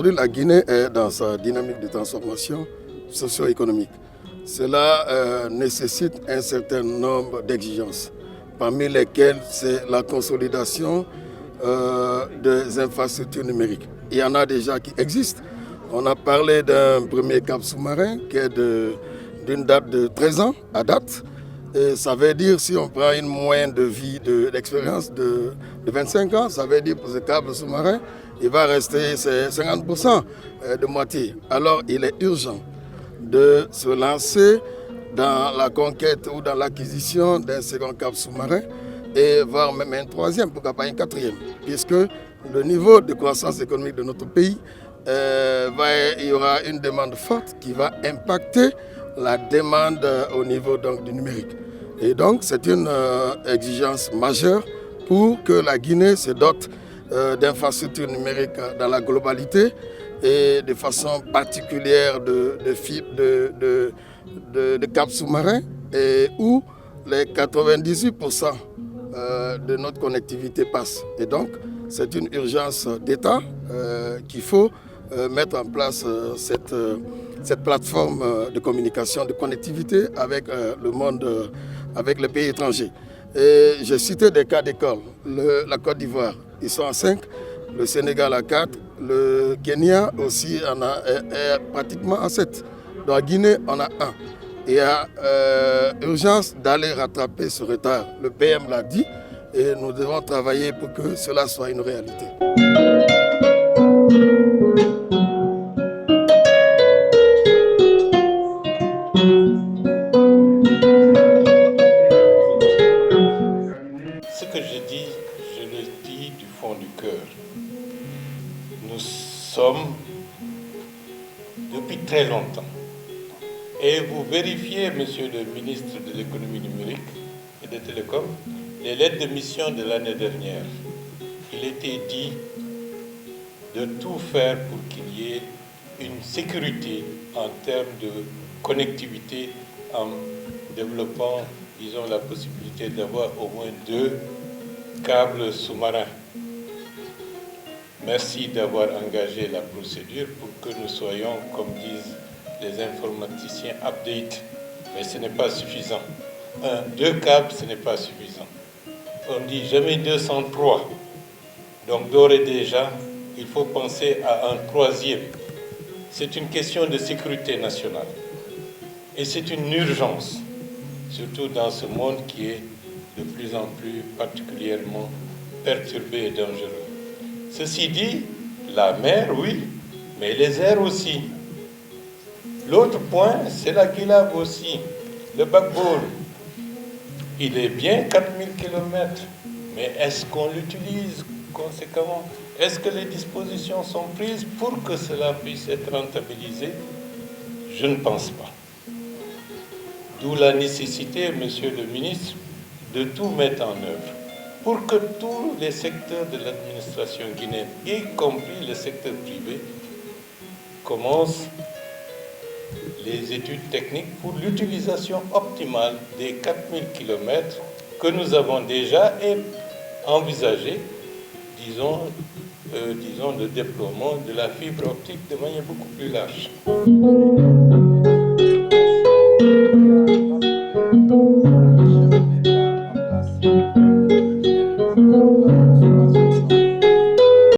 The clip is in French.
Aujourd'hui, la Guinée est dans sa dynamique de transformation socio-économique. Cela nécessite un certain nombre d'exigences, parmi lesquelles c'est la consolidation des infrastructures numériques. Il y en a déjà qui existent. On a parlé d'un premier cap sous-marin qui est d'une date de 13 ans à date. Et ça veut dire, si on prend une moyenne de vie d'expérience de 25 ans, ça veut dire pour ce câble sous-marin, il va rester 50% de moitié. Alors il est urgent de se lancer dans la conquête ou dans l'acquisition d'un second câble sous-marin et voire même un troisième, pourquoi pas un quatrième, puisque le niveau de croissance économique de notre pays, il y aura une demande forte qui va impacter la demande au niveau donc, du numérique. Et donc c'est une exigence majeure pour que la Guinée se dote d'infrastructures numériques dans la globalité et de façon particulière de câbles sous-marins où les 98% de notre connectivité passe. Et donc c'est une urgence d'État qu'il faut mettre en place cette plateforme de communication, de connectivité avec le monde, avec les pays étrangers. Et j'ai cité des cas d'école. La Côte d'Ivoire, ils sont à 5, le Sénégal à 4, le Kenya aussi est pratiquement à 7. Dans la Guinée, on a 1. Il y a urgence d'aller rattraper ce retard. Le PM l'a dit et nous devons travailler pour que cela soit une réalité. Ce que je dis, je le dis du fond du cœur. Nous sommes depuis très longtemps. Et vous vérifiez, monsieur le ministre de l'économie numérique et des télécoms, les lettres de mission de l'année dernière. Il était dit de tout faire pour qu'il y ait une sécurité en termes de connectivité en développant, disons, la possibilité d'avoir au moins 2 câbles sous-marins. Merci d'avoir engagé la procédure pour que nous soyons, comme disent les informaticiens, update. Mais ce n'est pas suffisant. 2 câbles, ce n'est pas suffisant. On dit jamais 203. Donc d'ores et déjà, il faut penser à un 3e. C'est une question de sécurité nationale. Et c'est une urgence, surtout dans ce monde qui est de plus en plus particulièrement perturbé et dangereux. Ceci dit, la mer, oui, mais les airs aussi. L'autre point, c'est la Guilab aussi, le backbone. Il est bien 4000 km, mais est-ce qu'on l'utilise conséquemment? Est-ce que les dispositions sont prises pour que cela puisse être rentabilisé? Je ne pense pas. D'où la nécessité, monsieur le ministre, de tout mettre en œuvre pour que tous les secteurs de l'administration guinéenne, y compris le secteur privé, commencent les études techniques pour l'utilisation optimale des 4000 km que nous avons déjà envisagé, disons, le déploiement de la fibre optique de manière beaucoup plus large.